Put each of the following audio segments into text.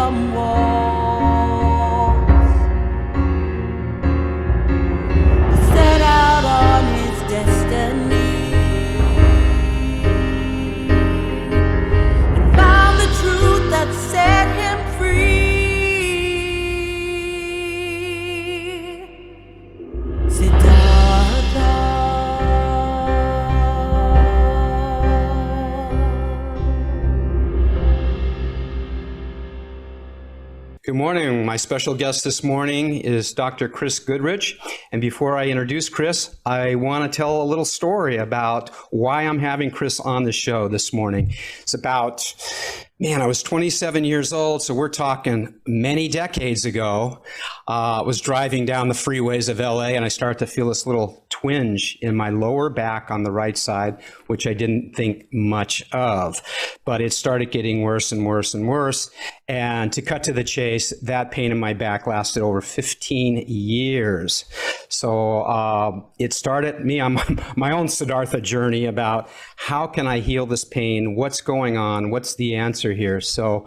some walls. He set out on his destiny and found the truth that set him free. Siddhartha. Good morning. My special guest this morning is Dr. Goodrich. And before I introduce Chris, I want to tell a little story about why I'm having Chris on the show this morning. It's about, I was 27 years old, so we're talking many decades ago. I was driving down the freeways of LA and I started to feel this little twinge in my lower back on the right side, which I didn't think much of. But it started getting worse and worse and worse. And to cut to the chase, that pain in my back lasted over 15 years. So it started me on my own Siddhartha journey about how can I heal this pain? What's going on? What's the answer here? So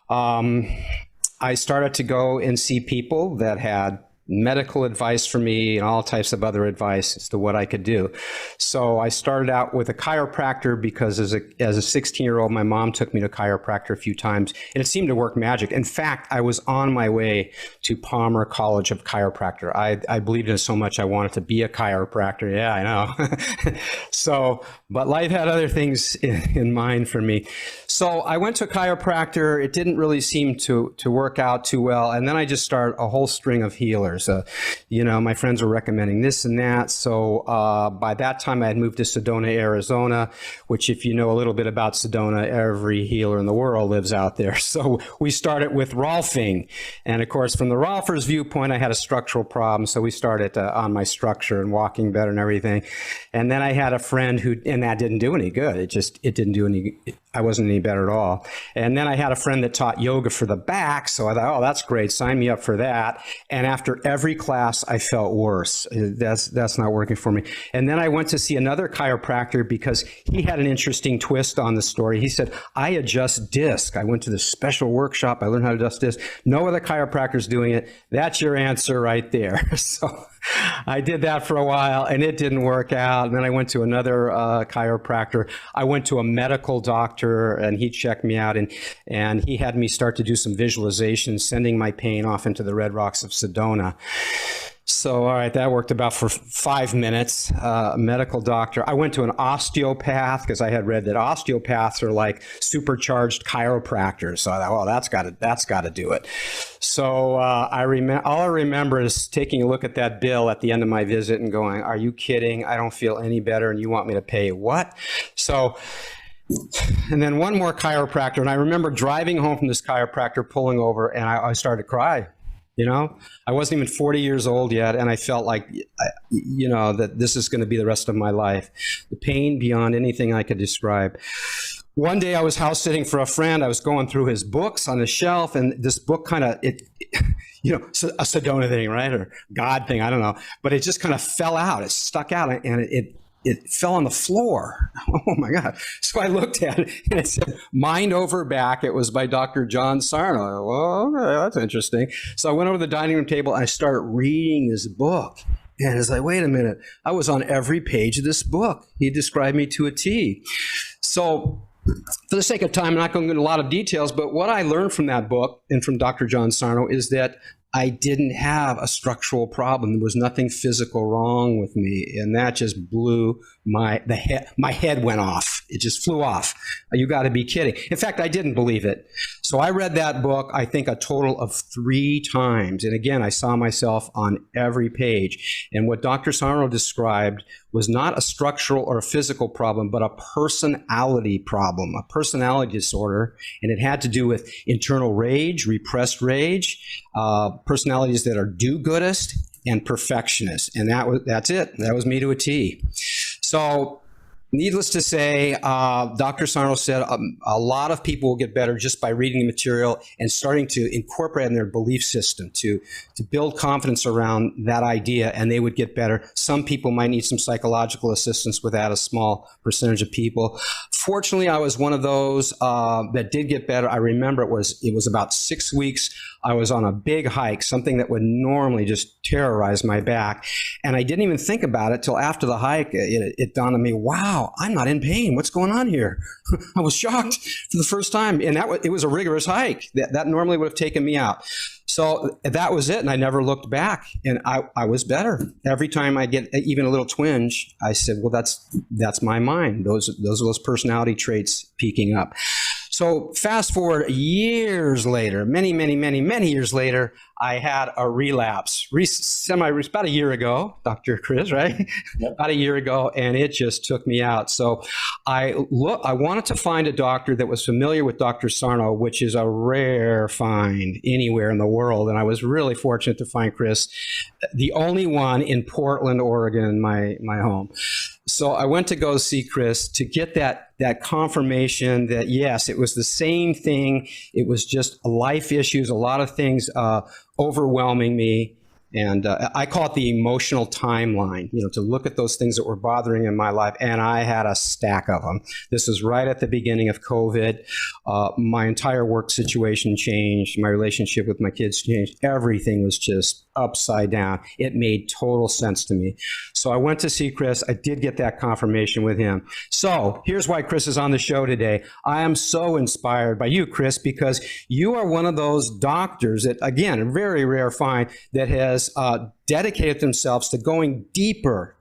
I started to go and see people that had medical advice for me and all types of other advice as to what I could do. So I started out with a chiropractor because as a 16-year-old, my mom took me to a chiropractor a few times and it seemed to work magic. In fact, I was on my way to Palmer College of Chiropractor. I believed in it so much I wanted to be a chiropractor. Yeah, I know. But life had other things in mind for me. So I went to a chiropractor. It didn't really seem to work out too well. And then I just started a whole string of healers. My friends were recommending this and that. So by that time, I had moved to Sedona, Arizona, which if you know a little bit about Sedona, every healer in the world lives out there. So we started with Rochlin. And of course, from the Rolfer's viewpoint, I had a structural problem. So we started on my structure and walking better and everything. And then I had a friend and that didn't do any good. It didn't do any, I wasn't any better at all. And then I had a friend that taught yoga for the back. So I thought, oh, that's great. Sign me up for that. And after every class, I felt worse. That's not working for me. And then I went to see another chiropractor because he had an interesting twist on the story. He said, I adjust disc. I went to this special workshop. I learned how to adjust disc. No other chiropractor's doing it. That's your answer right there. So I did that for a while and it didn't work out. And then I went to another chiropractor. I went to a medical doctor and he checked me out and he had me start to do some visualization, sending my pain off into the red rocks of Sedona. So, all right, that worked about for 5 minutes. A medical doctor. I went to an osteopath because I had read that osteopaths are like supercharged chiropractors. So I thought, well, that's got to do it. So all I remember is taking a look at that bill at the end of my visit and going, "Are you kidding? I don't feel any better, and you want me to pay what?" So. And then one more chiropractor, and I remember driving home from this chiropractor, pulling over, and I started to cry. I wasn't even 40 years old yet, and I felt like, that this is going to be the rest of my life. The pain beyond anything I could describe. One day I was house sitting for a friend. I was going through his books on the shelf, and this book kind of, a Sedona thing, right? Or God thing, I don't know. But it just kind of fell out. It stuck out, and it fell on the floor. Oh my God. So I looked at it and it said, Mind Over Back. It was by Dr. John Sarno. Well, okay, that's interesting. So I went over to the dining room table and I started reading this book. And it's like, wait a minute. I was on every page of this book. He described me to a T. So for the sake of time, I'm not going to go into a lot of details, but what I learned from that book and from Dr. John Sarno is that I didn't have a structural problem. There was nothing physical wrong with me. And that just blew my head went off. It just flew off. You got to be kidding. In fact, I didn't believe it. So I read that book, I think a total of 3 times. And again, I saw myself on every page. And what Dr. Sarno described was not a structural or a physical problem, but a personality problem, a personality disorder. And it had to do with internal rage, repressed rage, personalities that are do-goodist and perfectionist. And that's it. That was me to a T. So needless to say, Dr. Sarno said a lot of people will get better just by reading the material and starting to incorporate in their belief system to build confidence around that idea, and they would get better. Some people might need some psychological assistance with that, a small percentage of people. Fortunately, I was one of those that did get better. I remember it was about 6 weeks. I was on a big hike, something that would normally just terrorize my back. And I didn't even think about it till after the hike. It dawned on me, wow, I'm not in pain. What's going on here? I was shocked for the first time. And it was a rigorous hike. That normally would have taken me out. So that was it. And I never looked back. And I was better. Every time I get even a little twinge, I said, well, that's my mind. Those are those personality traits peaking up. So fast forward years later, many years later, I had a relapse, about a year ago, Dr. Chris, right? Yep. About a year ago, and it just took me out. So I wanted to find a doctor that was familiar with Dr. Sarno, which is a rare find anywhere in the world. And I was really fortunate to find Chris, the only one in Portland, Oregon, my home. So I went to go see Chris to get that confirmation that, yes, it was the same thing. It was just life issues, a lot of things overwhelming me. And I call it the emotional timeline, to look at those things that were bothering in my life. And I had a stack of them. This was right at the beginning of COVID. My entire work situation changed. My relationship with my kids changed. Everything was just upside down. It made total sense to me. So I went to see Chris. I did get that confirmation with him. So here's why Chris is on the show today. I am so inspired by you, Chris, because you are one of those doctors that, again, a very rare find, that has dedicated themselves to going deeper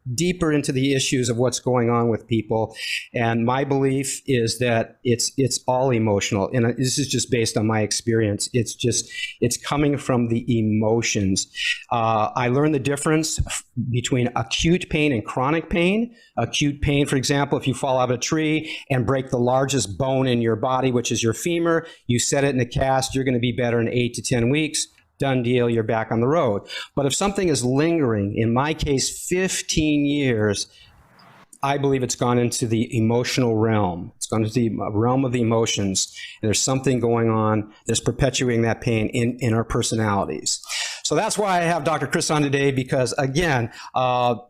into the issues of what's going on with people. And my belief is that it's all emotional. And this is just based on my experience. It's coming from the emotions. I learned the difference between acute pain and chronic pain. Acute pain, for example, if you fall out of a tree and break the largest bone in your body, which is your femur, you set it in a cast, you're going to be better in 8 to 10 weeks. Done deal, you're back on the road. But if something is lingering, in my case, 15 years, I believe it's gone into the emotional realm. It's gone into the realm of the emotions. And there's something going on that's perpetuating that pain in our personalities. So that's why I have Dr. Chris on today, because, again,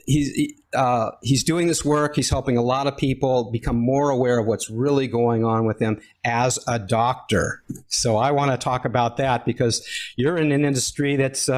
he's doing this work. He's helping a lot of people become more aware of what's really going on with them as a doctor. So I want to talk about that, because you're in an industry that's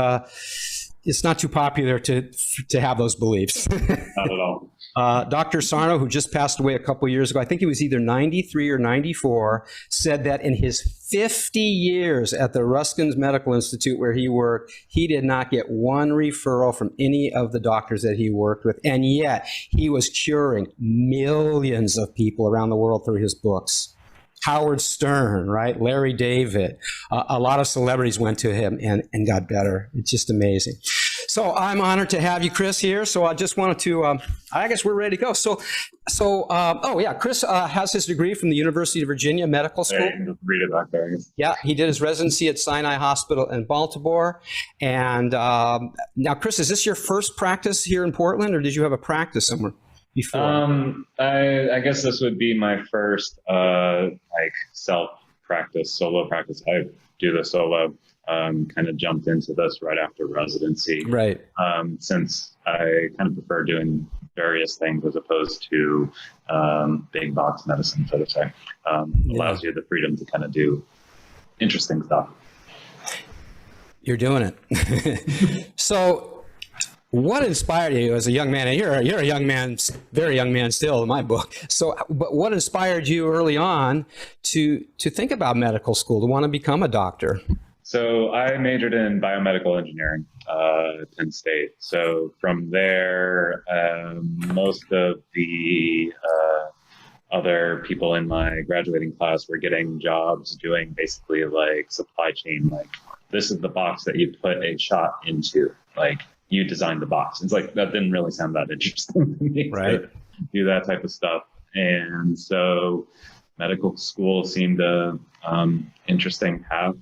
it's not too popular to have those beliefs. Not at all. Dr. Sarno, who just passed away a couple years ago, I think he was either 93 or 94, said that in his 50 years at the Ruskin's Medical Institute where he worked, he did not get one referral from any of the doctors that he worked with. And yet he was curing millions of people around the world through his books. Howard Stern, right? Larry David. A lot of celebrities went to him and got better. It's just amazing. So I'm honored to have you, Chris, here. So I just wanted to, I guess we're ready to go. Chris has his degree from the University of Virginia Medical School. Yeah, you can read it back there. Yeah, he did his residency at Sinai Hospital in Baltimore. And now, Chris, is this your first practice here in Portland, or did you have a practice somewhere before? I guess this would be my first solo practice. I do the solo. Kind of jumped into this right after residency. Right. Since I kind of prefer doing various things as opposed to big box medicine, so to say. Allows you the freedom to kind of do interesting stuff. You're doing it. So what inspired you as a young man? And you're a young man, very young man still in my book. So, but what inspired you early on to think about medical school, to want to become a doctor? So I majored in biomedical engineering at Penn State. So from there, most of the other people in my graduating class were getting jobs doing basically like supply chain. Like, this is the box that you put a shot into. Like, you designed the box. It's like, that didn't really sound that interesting to me, right? To do that type of stuff. And so medical school seemed a interesting path.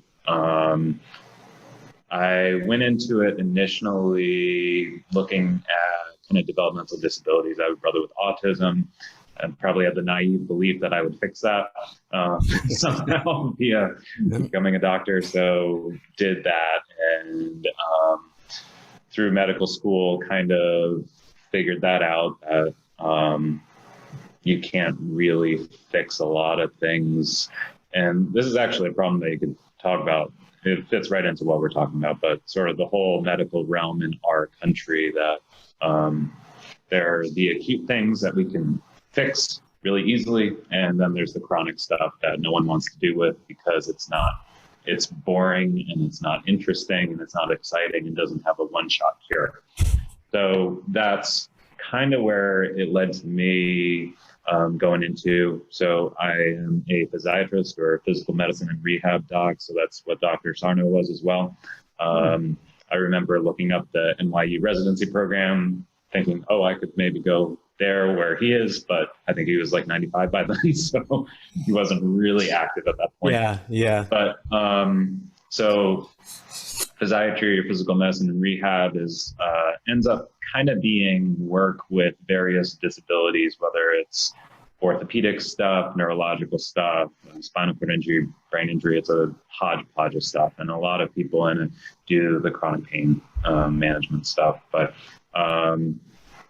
I went into it initially looking at kind of developmental disabilities. I have a brother with autism, and probably had the naive belief that I would fix that somehow via becoming a doctor. So did that, and through medical school kind of figured that out, that you can't really fix a lot of things. And this is actually a problem that you could talk about. It fits right into what we're talking about, but sort of the whole medical realm in our country, that there are the acute things that we can fix really easily, and then there's the chronic stuff that no one wants to do with because it's boring and it's not interesting and it's not exciting and doesn't have a one-shot cure. So that's kind of where it led to me going into. So I am a physiatrist or a physical medicine and rehab doc. So that's what Dr. Sarno was as well. I remember looking up the NYU residency program, thinking, oh, I could maybe go there where he is, but I think he was like 95 by then, so he wasn't really active at that point. Yeah. But so physiatry or physical medicine and rehab ends up kind of being work with various disabilities, whether it's orthopedic stuff, neurological stuff, spinal cord injury, brain injury. It's a hodgepodge of stuff, and a lot of people in it do the chronic pain management stuff. But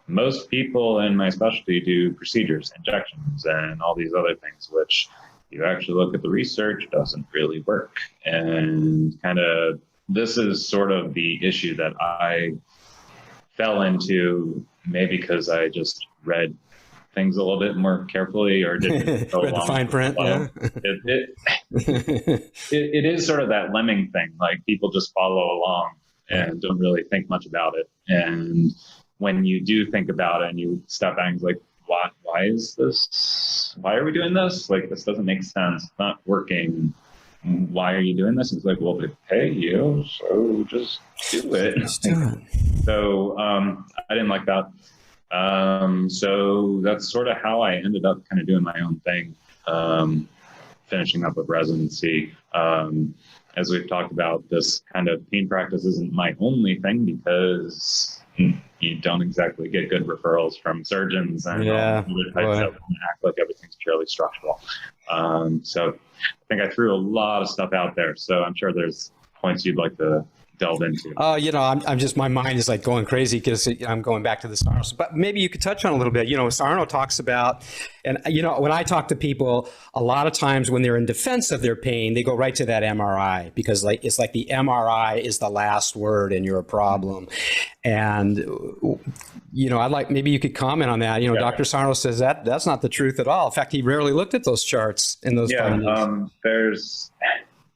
most people in my specialty do procedures, injections, and all these other things, which you actually look at the research, doesn't really work. And kind of this is sort of the issue that I fell into, maybe because I just read things a little bit more carefully or didn't go read the fine print. Yeah. It is sort of that lemming thing, like people just follow along and don't really think much about it. And when you do think about it and you step back and it's like, why is this? Why are we doing this? Like, this doesn't make sense. It's not working. Why are you doing this? It's like, well, they pay you, so just do it. So I didn't like that. So that's sort of how I ended up kind of doing my own thing, finishing up with residency. As we've talked about, this kind of pain practice isn't my only thing, because you don't exactly get good referrals from surgeons and other types that act like everything's purely structural. So I think I threw a lot of stuff out there. So I'm sure there's points you'd like to delve into. I'm just, my mind is like going crazy because I'm going back to the Sarno. But maybe you could touch on a little bit. Sarno talks about, and when I talk to people, a lot of times when they're in defense of their pain, they go right to that MRI, because it's like the MRI is the last word in your problem. And I'd like, maybe you could comment on that. Dr. Sarno says that's not the truth at all. In fact, he rarely looked at those charts in those findings.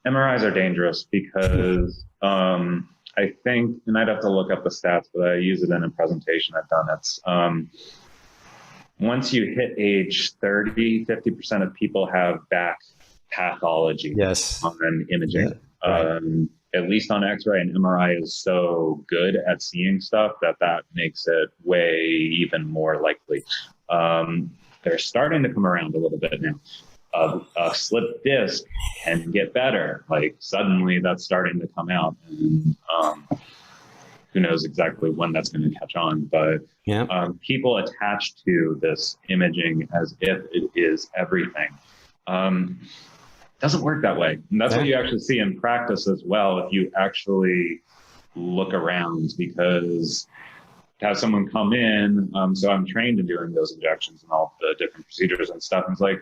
MRIs are dangerous because I think, and I'd have to look up the stats, but I use it in a presentation I've done. It's once you hit age 30, 50% of people have back pathology on imaging. Yeah, at least on X-ray, and MRI is so good at seeing stuff that makes it way even more likely. They're starting to come around a little bit now. A slipped disc can get better. Like, suddenly that's starting to come out, and who knows exactly when that's going to catch on. But people attach to this imaging as if it is everything. Doesn't work that way. And that's what you actually see in practice as well, if you actually look around, because to have someone come in, so I'm trained in doing those injections and all the different procedures and stuff. And it's like,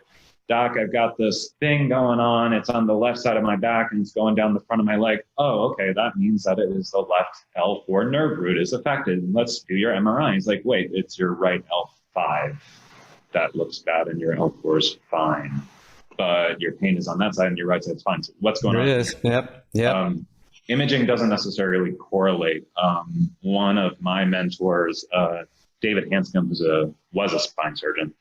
doc, I've got this thing going on. It's on the left side of my back and it's going down the front of my leg. Oh, okay. That means that it is the left L4 nerve root is affected. Let's do your MRI. He's like, wait, it's your right L5 that looks bad and your L4 is fine. But your pain is on that side and your right side's fine. So what's going on? There it is. Yep. Imaging doesn't necessarily correlate. One of my mentors, David Hanscom, who was a spine surgeon.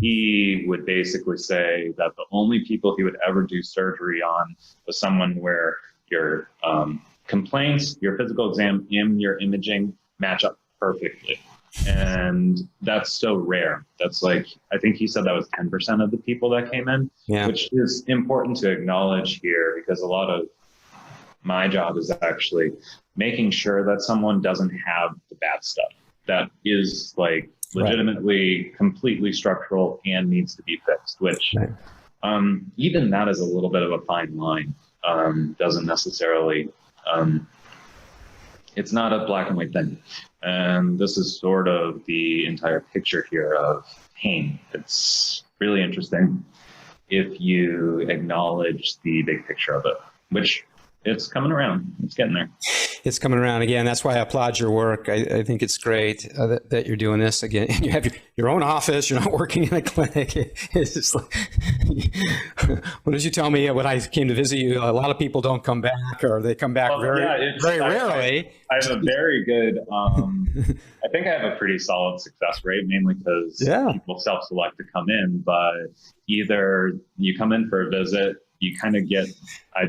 He would basically say that the only people he would ever do surgery on was someone where your complaints, your physical exam, and your imaging match up perfectly. And that's so rare. That's like, I think he said that was 10% of the people that came in, which is important to acknowledge here, because a lot of my job is actually making sure that someone doesn't have the bad stuff that is like legitimately completely structural and needs to be fixed, which even that is a little bit of a fine line. Doesn't necessarily, it's not a black and white thing. And this is sort of the entire picture here of pain. It's really interesting if you acknowledge the big picture of it, which it's coming around. It's getting there. It's coming around again. That's why I applaud your work. I think it's great that you're doing this again. You have your own office. You're not working in a clinic. It's just like, what did you tell me when I came to visit you? A lot of people don't come back, or they come back very rarely. I have a very good, I think I have a pretty solid success rate, mainly because people self-select to come in, but either you come in for a visit, you kind of I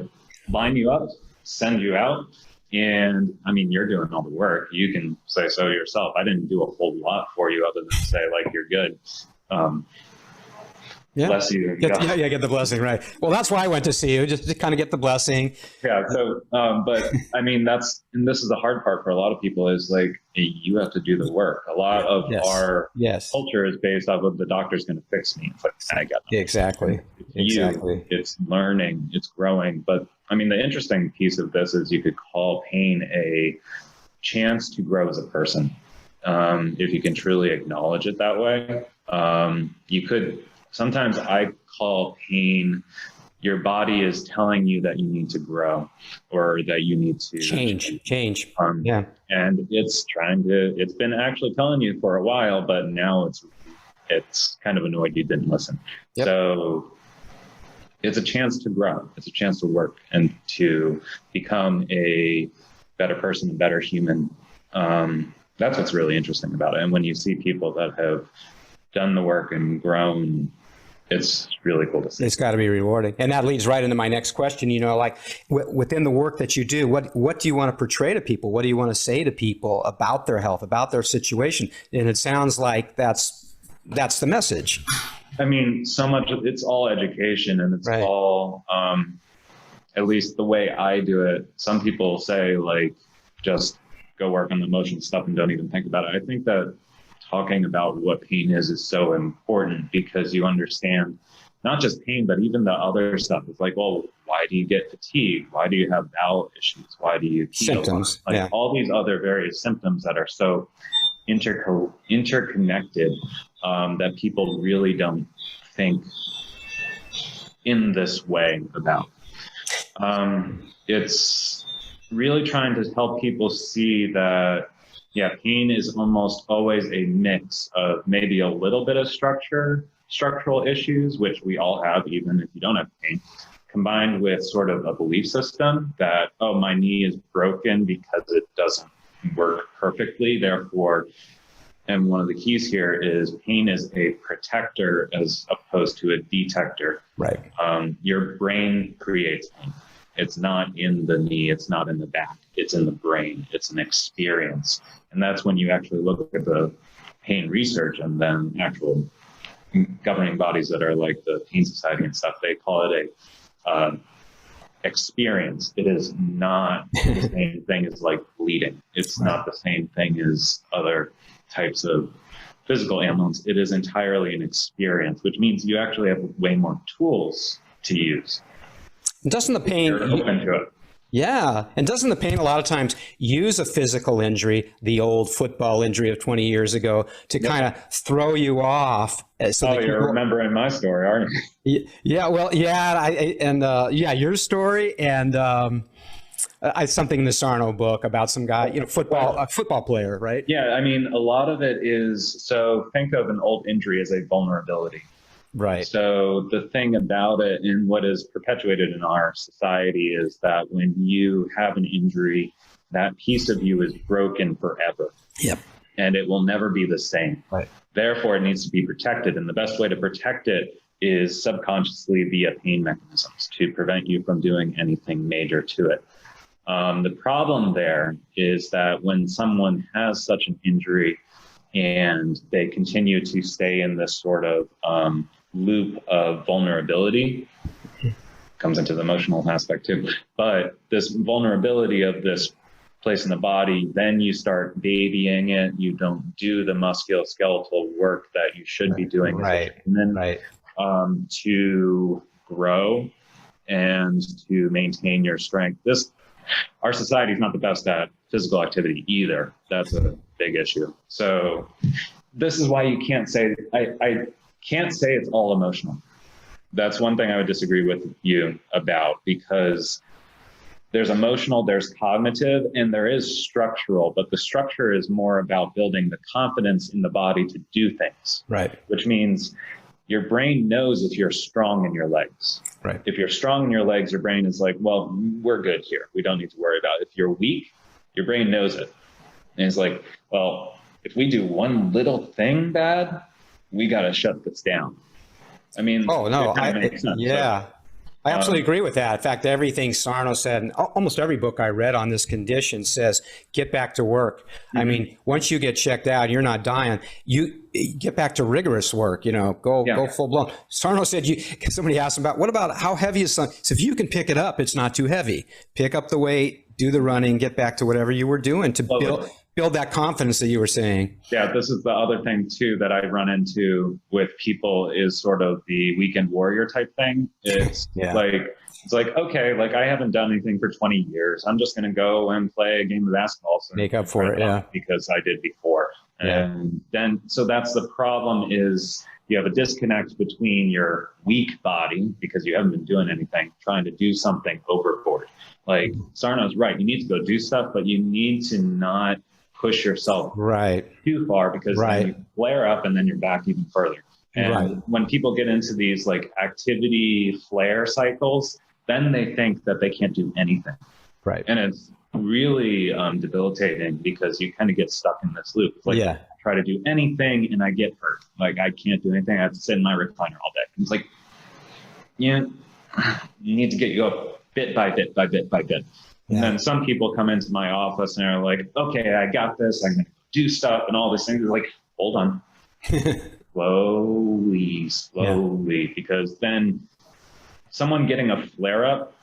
line you up, send you out. And I mean, you're doing all the work. You can say so yourself. I didn't do a whole lot for you other than say like, you're good. Bless you. Get the blessing, right? Well, that's why I went to see you, just to kind of get the blessing. Yeah. So, but I mean, and this is the hard part for a lot of people is like, you have to do the work. A lot of our culture is based off of the doctor's going to fix me. It's like, I got it. Exactly. It's learning, it's growing. But I mean, the interesting piece of this is you could call pain a chance to grow as a person. If you can truly acknowledge it that way, you could. Sometimes I call pain, your body is telling you that you need to grow or that you need to change. And it's been actually telling you for a while, but now it's kind of annoyed you didn't listen. Yep. So it's a chance to grow. It's a chance to work and to become a better person, a better human. That's what's really interesting about it. And when you see people that have done the work and grown, it's really cool to see. It's got to be rewarding. And that leads right into my next question. You know, like within the work that you do, what do you want to portray to people? What do you want to say to people about their health, about their situation? And it sounds like that's the message. I mean, so much of it's all education, and it's all, at least the way I do it. Some people say like, just go work on the emotional stuff and don't even think about it. I think that talking about what pain is so important because you understand not just pain, but even the other stuff. It's like, well, why do you get fatigued? Why do you have bowel issues? Why do you symptoms? Like all these other various symptoms that are so interconnected that people really don't think in this way about. It's really trying to help people see that pain is almost always a mix of maybe a little bit of structural issues, which we all have, even if you don't have pain, combined with sort of a belief system that, oh, my knee is broken because it doesn't work perfectly. Therefore, and one of the keys here is pain is a protector as opposed to a detector. Right. Your brain creates pain. It's not in the knee. It's not in the back. It's in the brain. It's an experience. And that's when you actually look at the pain research and then actual governing bodies that are like the Pain Society and stuff, they call it a experience. It is not the same thing as like bleeding. It's not the same thing as other types of physical ailments. It is entirely an experience, which means you actually have way more tools to use. Doesn't the pain... You're open to it. Yeah. And doesn't the pain a lot of times use a physical injury, the old football injury of 20 years ago, to kind of throw you off? So you're remembering my story, aren't you? Yeah. Well, your story and something in the Sarno book about some guy, a football player, right? Yeah. I mean, a lot of it is, so think of an old injury as a vulnerability. Right. So the thing about it and what is perpetuated in our society is that when you have an injury, that piece of you is broken forever. Yep. And it will never be the same. Right. Therefore, it needs to be protected. And the best way to protect it is subconsciously via pain mechanisms to prevent you from doing anything major to it. The problem there is that when someone has such an injury and they continue to stay in this sort of loop of vulnerability, comes into the emotional aspect too, but this vulnerability of this place in the body, then you start babying it. You don't do the musculoskeletal work that you should be doing. Right. And then to grow and to maintain your strength. our society is not the best at physical activity either. That's a big issue. So this is why you can't say, I can't say it's all emotional. That's one thing I would disagree with you about, because there's emotional, there's cognitive, and there is structural, but the structure is more about building the confidence in the body to do things. Right. Which means your brain knows if you're strong in your legs. Right. If you're strong in your legs, your brain is like, well, we're good here. We don't need to worry about it. If you're weak, your brain knows it. And it's like, well, if we do one little thing bad, we got to shut this down. I mean, oh, no, yeah. I absolutely agree with that. In fact, everything Sarno said, and almost every book I read on this condition says, get back to work. Mm-hmm. I mean, once you get checked out, you're not dying. You get back to rigorous work, go full blown. Sarno said, somebody asked him what about how heavy is something? So if you can pick it up, it's not too heavy. Pick up the weight, do the running, get back to whatever you were doing to build that confidence that you were saying. Yeah, this is the other thing too that I run into with people is sort of the weekend warrior type thing. It's like, okay, like I haven't done anything for 20 years. I'm just going to go and play a game of basketball. So make up for it, because I did before. Yeah. And then, so that's the problem is you have a disconnect between your weak body because you haven't been doing anything, trying to do something overboard. Like Sarno's right. You need to go do stuff, but you need to not push yourself too far because then you flare up and then you're back even further. And when people get into these like activity flare cycles, then they think that they can't do anything. Right. And it's really debilitating because you kind of get stuck in this loop. It's like I try to do anything and I get hurt. Like I can't do anything. I have to sit in my recliner all day. And it's like, you need to get you up bit by bit by bit by bit. Yeah. And some people come into my office and are like, okay, I got this. I'm going to do stuff and all these things. It's like, hold on. slowly, because then someone getting a flare up,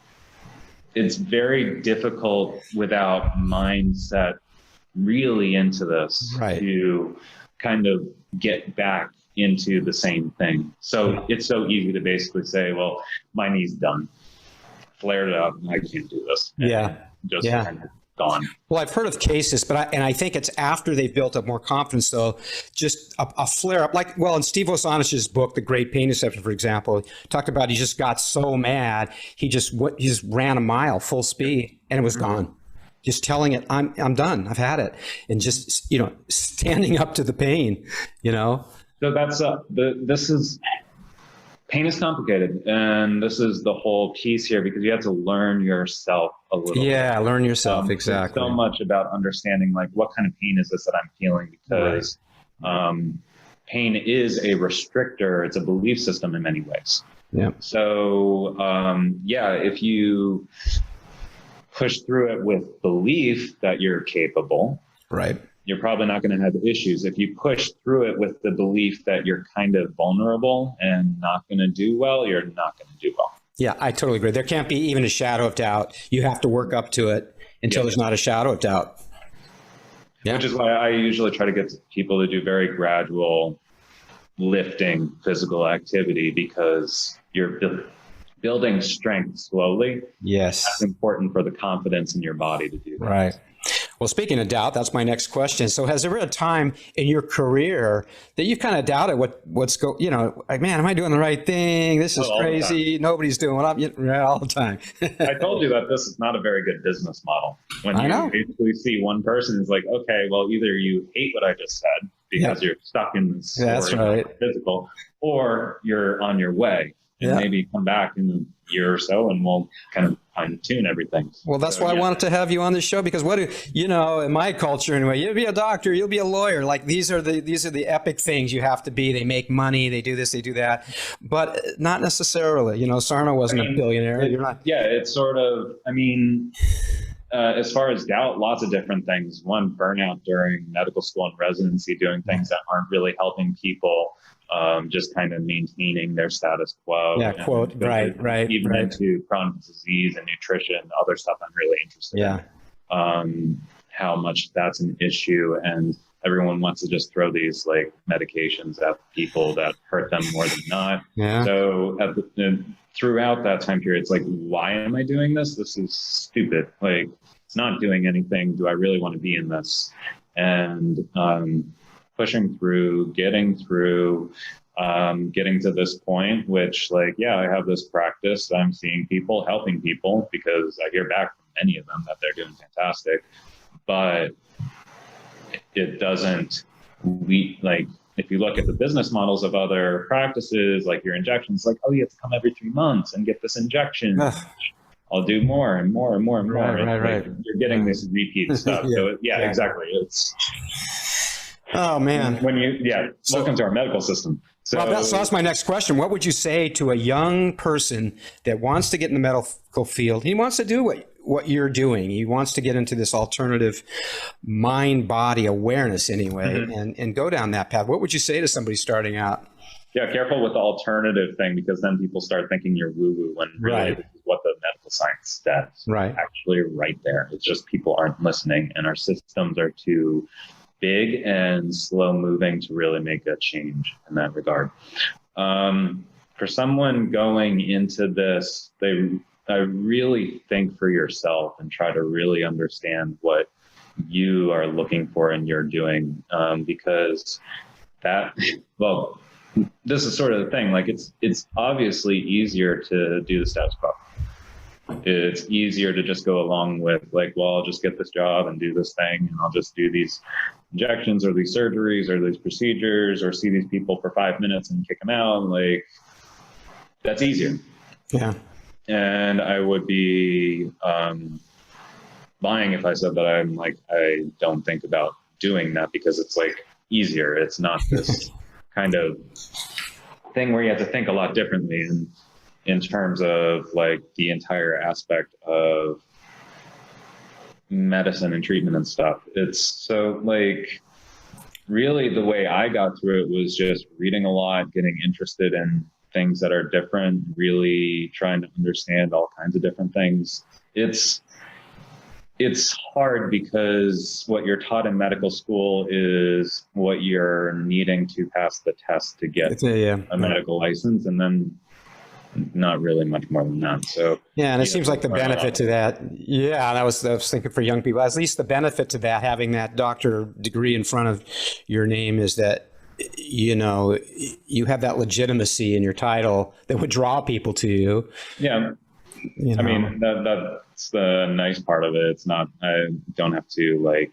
it's very difficult without mindset really into this to kind of get back into the same thing. So it's so easy to basically say, well, my knee's done. Flared it up, I can't do this. Kind of gone. Well, I've heard of cases, but I think it's after they've built up more confidence, though, just a flare up. Like, in Steve Osanish's book, The Great Pain Deception, for example, talked about he just got so mad, he just ran a mile full speed and it was gone. Just telling it, I'm done, I've had it. And just, standing up to the pain, So that's, pain is complicated, and this is the whole piece here because you have to learn yourself a little bit. Yeah, learn yourself, exactly. So much about understanding, like, what kind of pain is this that I'm feeling, because pain is a restrictor. It's a belief system in many ways. Yeah. So, if you push through it with belief that you're capable, you're probably not going to have issues. If you push through it with the belief that you're kind of vulnerable and not going to do well, you're not going to do well. Yeah, I totally agree. There can't be even a shadow of doubt. You have to work up to it until there's not a shadow of doubt. Yeah. Which is why I usually try to get people to do very gradual lifting physical activity, because you're building strength slowly. Yes. That's important for the confidence in your body to do that. Right. Well, speaking of doubt, that's my next question. So has there been a time in your career that you kind of doubted like, man, am I doing the right thing? This is crazy. Nobody's doing what I'm doing all the time. I told you that this is not a very good business model. When you basically see one person is like, okay, well, either you hate what I just said because you're stuck in this physical, or you're on your way. And maybe come back in a year or so and we'll kind of fine tune everything. Well, that's why I wanted to have you on the show, because in my culture anyway, you'll be a doctor, you'll be a lawyer. Like these are the epic things you have to be. They make money, they do this, they do that, but not necessarily. Sarno wasn't a billionaire. You're not. Yeah, it's sort of, as far as doubt, lots of different things. One, burnout during medical school and residency, doing things that aren't really helping people. Just kind of maintaining their status quo. Yeah, quote, right. Even into chronic disease and nutrition, other stuff I'm really interested in. How much that's an issue, and everyone wants to just throw these like medications at people that hurt them more than not. Yeah. So throughout that time period, it's like, why am I doing this? This is stupid. Like, it's not doing anything. Do I really want to be in this? And pushing through, getting to this point, which, like, yeah, I have this practice. I'm seeing people, helping people, because I hear back from many of them that they're doing fantastic. But it doesn't, if you look at the business models of other practices, like your injections, like, oh, you have to come every 3 months and get this injection. I'll do more and more and more and more. Right. You're getting this repeat stuff. So exactly. It's, oh man. Welcome to our medical system. So, well, that's my next question. What would you say to a young person that wants to get in the medical field? He wants to do what you're doing. He wants to get into this alternative mind-body awareness anyway, and go down that path. What would you say to somebody starting out? Yeah, careful with the alternative thing, because then people start thinking you're woo-woo, when really this is what the medical science says. Actually right there. It's just people aren't listening, and our systems are too big and slow moving to really make a change in that regard. For someone going into this, I really think for yourself and try to really understand what you are looking for and you're doing, because this is sort of the thing. Like, it's obviously easier to do the status quo. It's easier to just go along with, like, well, I'll just get this job and do this thing, and I'll just do these injections or these surgeries or these procedures or see these people for 5 minutes and kick them out. Like, that's easier. Yeah. And I would be lying if I said that I don't think about doing that, because it's like easier. It's not this kind of thing where you have to think a lot differently in terms of, like, the entire aspect of medicine and treatment and stuff. It's so, like, really the way I got through it was just reading a lot, getting interested in things that are different, really trying to understand all kinds of different things. It's hard because what you're taught in medical school is what you're needing to pass the test to get a medical license, and then not really much more than that. So yeah, and it seems like the benefit to that. Yeah, I was thinking for young people, at least the benefit to that, having that doctor degree in front of your name, is that, you know, you have that legitimacy in your title that would draw people to you. Yeah. You know. I mean, that's the nice part of it. It's not, I don't have to, like,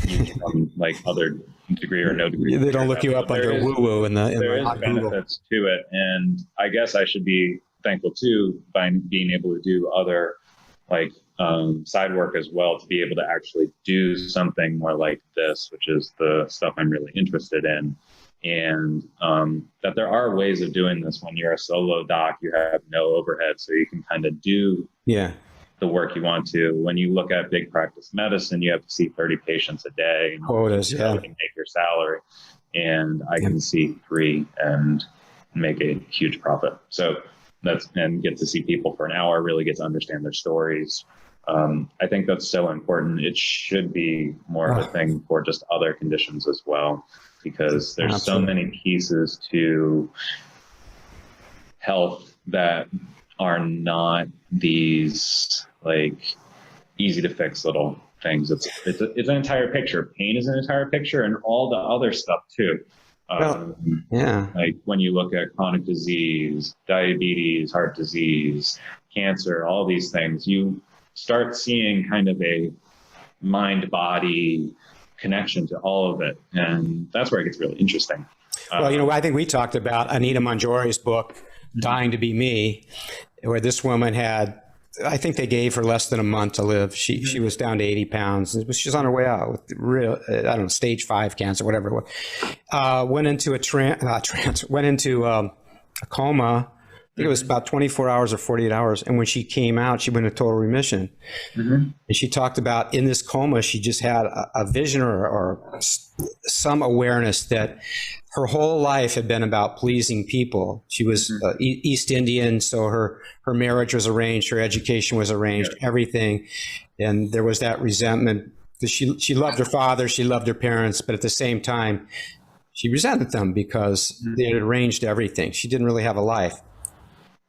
use some, like, other degree or no degree. They don't look you up under woo-woo in the there is benefits to it. And I guess I should be thankful too, by being able to do other, like, side work as well, to be able to actually do something more like this, which is the stuff I'm really interested in. And that there are ways of doing this when you're a solo doc. You have no overhead, so you can kind of do the work you want to. When you look at big practice medicine, you have to see 30 patients a day. Quotas, to make your salary. And I can see 3 and make a huge profit. So and get to see people for an hour, really get to understand their stories. I think that's so important. It should be more of a thing for just other conditions as well, because there's so many pieces to health that are not these, like, easy to fix little things. It's an entire picture. Pain is an entire picture, and all the other stuff too. Like when you look at chronic disease, diabetes, heart disease, cancer, all these things, you start seeing kind of a mind-body connection to all of it. And that's where it gets really interesting. Well, you know, I think we talked about Anita Monjouri's book, Dying to Be Me, where this woman had, I think they gave her less than a month to live. She was down to 80 pounds. She's on her way out with real, I don't know, stage 5 cancer, whatever it was. Went into a coma. I think it was about 24 hours or 48 hours. And when she came out, she went into total remission. And she talked about, in this coma, she just had a vision or some awareness that her whole life had been about pleasing people. She was East Indian, so her marriage was arranged, her education was arranged, everything. And there was that resentment. She loved her father, she loved her parents, but at the same time, she resented them because they had arranged everything. She didn't really have a life.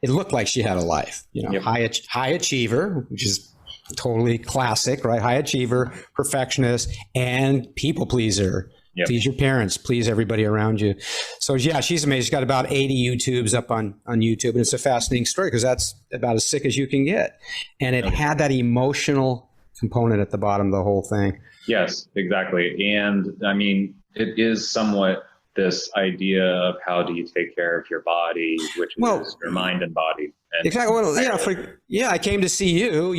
it looked like she had a life, Yep. high achiever, which is totally classic, right? High achiever, perfectionist, and people pleaser. Yep. Please your parents, please everybody around you. So yeah, she's amazing. She's got about 80 YouTubes up on YouTube, and it's a fascinating story because that's about as sick as you can get. And it had that emotional component at the bottom of the whole thing. Yes, exactly. And I mean, it is somewhat this idea of how do you take care of your body, which is your mind and body. And exactly. Well, I came to see you,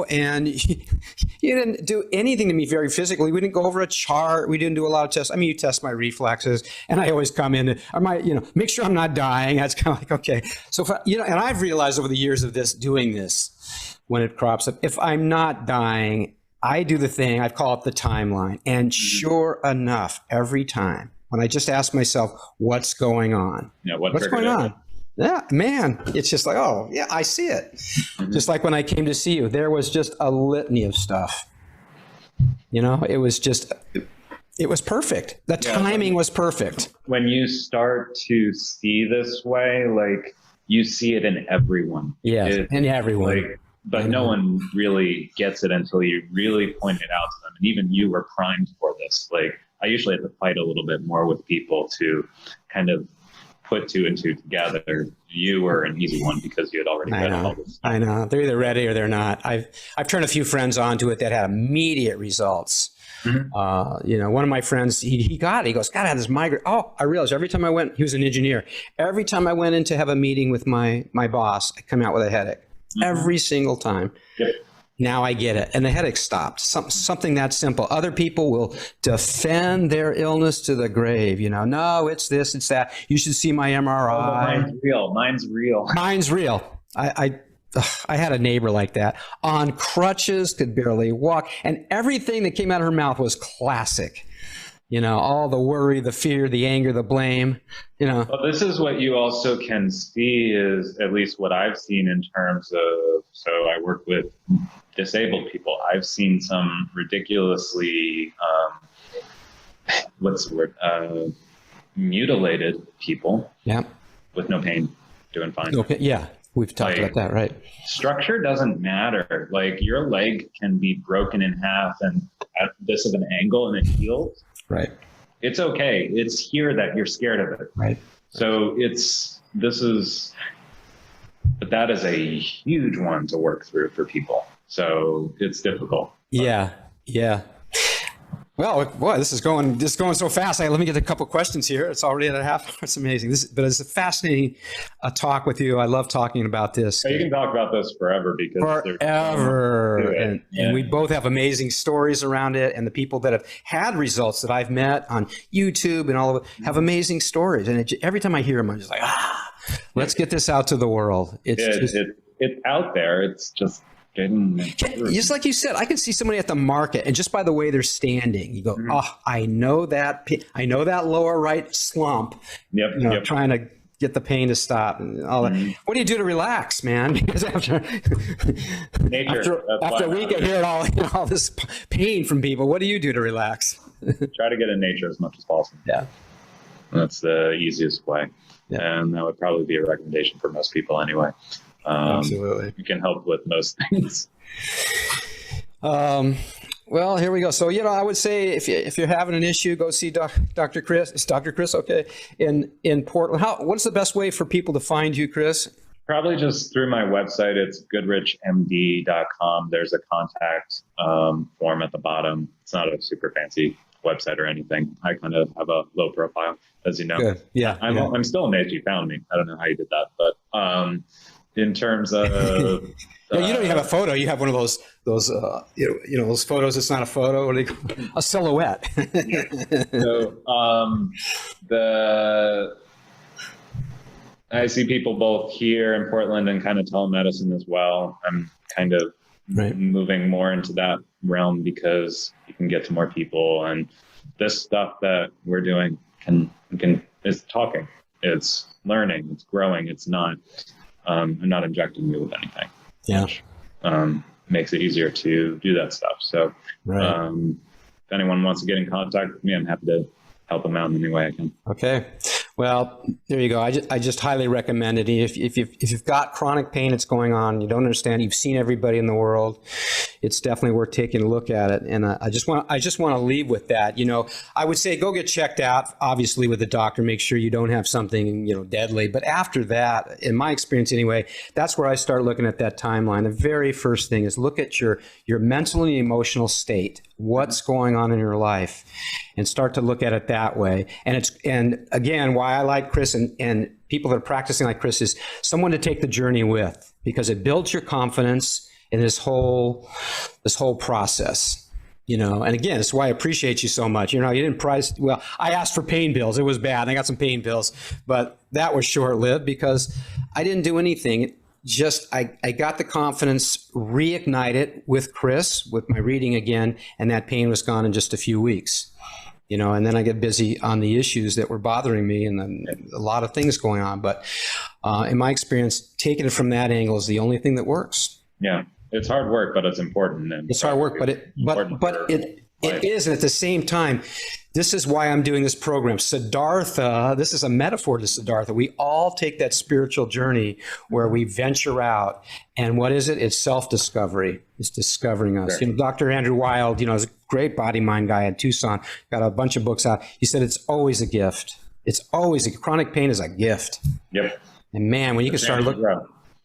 and you didn't do anything to me very physically. We didn't go over a chart. We didn't do a lot of tests. I mean, you test my reflexes, and I always come in and make sure I'm not dying. That's kind of like, okay. So, and I've realized over the years of doing this, when it crops up, if I'm not dying, I do the thing, I call it the timeline. And sure enough, every time, when I just ask myself, what's going on? Yeah, what's going on? Yeah, man, it's just like, oh, yeah, I see it. Just like when I came to see you, there was just a litany of stuff. It was perfect. The timing was perfect. When you start to see this way, like you see it in everyone. Yeah, in everyone. But no one really gets it until you really point it out to them. And even you were primed for this. Like I usually have to fight a little bit more with people to kind of put two and two together. You were an easy one because you had already read all this stuff. I know. They're either ready or they're not. I've turned a few friends onto it that had immediate results. One of my friends, he got it. He goes, God, I had this migraine. Oh, I realized every time I went, he was an engineer. Every time I went in to have a meeting with my boss, I come out with a headache. Every single time. Yep. Now I get it. And the headache stopped. Something that simple. Other people will defend their illness to the grave. No, it's this, it's that. You should see my MRI. Oh, mine's real. Mine's real. I had a neighbor like that on crutches, could barely walk. And everything that came out of her mouth was classic. All the worry, the fear, the anger, the blame, Well, this is what you also can see is at least what I've seen in terms of, so I work with disabled people. I've seen some ridiculously, mutilated people with no pain doing fine. Okay. Yeah. We've talked about that, right? Structure doesn't matter. Like your leg can be broken in half and at this of an angle and it heals. Right. It's okay. It's here that you're scared of it. Right. So but that is a huge one to work through for people. So it's difficult. Yeah. Yeah. Well, boy, this is going so fast. Let me get a couple questions here. It's already at a half hour. It's amazing. But it's a fascinating talk with you. I love talking about this. You can talk about this forever because and we both have amazing stories around it. And the people that have had results that I've met on YouTube and all of it have amazing stories. And every time I hear them, I'm just like, let's get this out to the world. It's out there. It's just. Just like you said, I can see somebody at the market, and just by the way they're standing, you go, "Oh, I know that lower right slump." Yep. Trying to get the pain to stop and all that. What do you do to relax, man? Because after a week of hearing all this pain from people, what do you do to relax? Try to get in nature as much as possible. Yeah, that's the easiest way, and that would probably be a recommendation for most people anyway. Absolutely. You can help with most things. Well, here we go. So, I would say if you're having an issue, go see Dr. Chris. Is Dr. Chris okay? In Portland. What's the best way for people to find you, Chris? Probably just through my website. It's goodrichmd.com. There's a contact form at the bottom. It's not a super fancy website or anything. I kind of have a low profile, as you know. Good. Yeah. I'm still amazed you found me. I don't know how you did that, but in terms of you don't even have a photo. You have one of those those photos. It's not a photo, or a silhouette. So I see people both here in Portland and kind of telemedicine as well. I'm kind of moving more into that realm because you can get to more people, and this stuff that we're doing is talking. It's learning. It's growing. It's not. I'm not injecting you with anything. Yeah. Which, makes it easier to do that stuff. So if anyone wants to get in contact with me, I'm happy to help them out in any way I can. Okay. Well, Well, there you go. I just highly recommend it. If you've got chronic pain that's going on, you don't understand, you've seen everybody in the world, it's definitely worth taking a look at it. And I just want to leave with that. I would say go get checked out, obviously, with a doctor. Make sure you don't have something, deadly. But after that, in my experience anyway, that's where I start looking at that timeline. The very first thing is look at your mental and emotional state. What's going on in your life, and start to look at it that way. And again, why I like Chris and people that are practicing like Chris is someone to take the journey with, because it builds your confidence in this whole process. And again, it's why I appreciate you so much. You didn't price, well, I asked for pain pills. It was bad. I got some pain pills, but that was short-lived because I didn't do anything. Just I got the confidence, reignited with Chris, with my reading again, and that pain was gone in just a few weeks. And then I get busy on the issues that were bothering me, and then a lot of things going on. But in my experience, taking it from that angle is the only thing that works. Yeah, it's hard work, but it's important. And it's hard work, but it is, and at the same time, this is why I'm doing this program. Siddhartha, this is a metaphor to Siddhartha. We all take that spiritual journey where we venture out. And what is it? It's self-discovery. It's discovering us. Sure. Dr. Andrew Wild, is a great body-mind guy in Tucson, got a bunch of books out. He said it's always a gift. Chronic pain is a gift. Yep. And man, when you can start looking...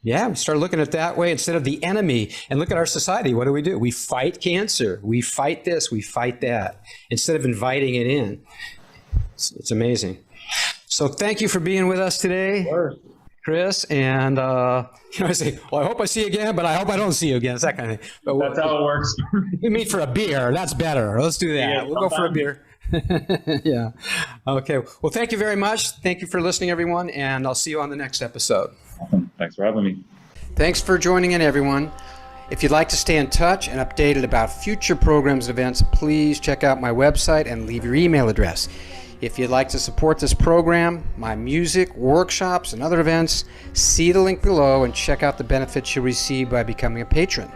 Yeah, we start looking at it that way instead of the enemy. And look at our society. What do? We fight cancer. We fight this. We fight that. Instead of inviting it in. It's amazing. So thank you for being with us today, Chris. And I say, well, I hope I see you again, but I hope I don't see you again. It's that kind of thing. But that's how it works. We meet for a beer. That's better. Let's do that. We'll go for a beer. Yeah. Okay. Well, thank you very much. Thank you for listening, everyone. And I'll see you on the next episode. Awesome. Thanks for having me. Thanks for joining in, everyone. If you'd like to stay in touch and updated about future programs and events, please check out my website and leave your email address. If you'd like to support this program, my music, workshops, and other events, see the link below and check out the benefits you'll receive by becoming a patron.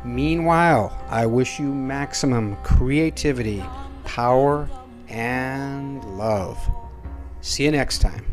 Meanwhile, I wish you maximum creativity, power, and love. See you next time.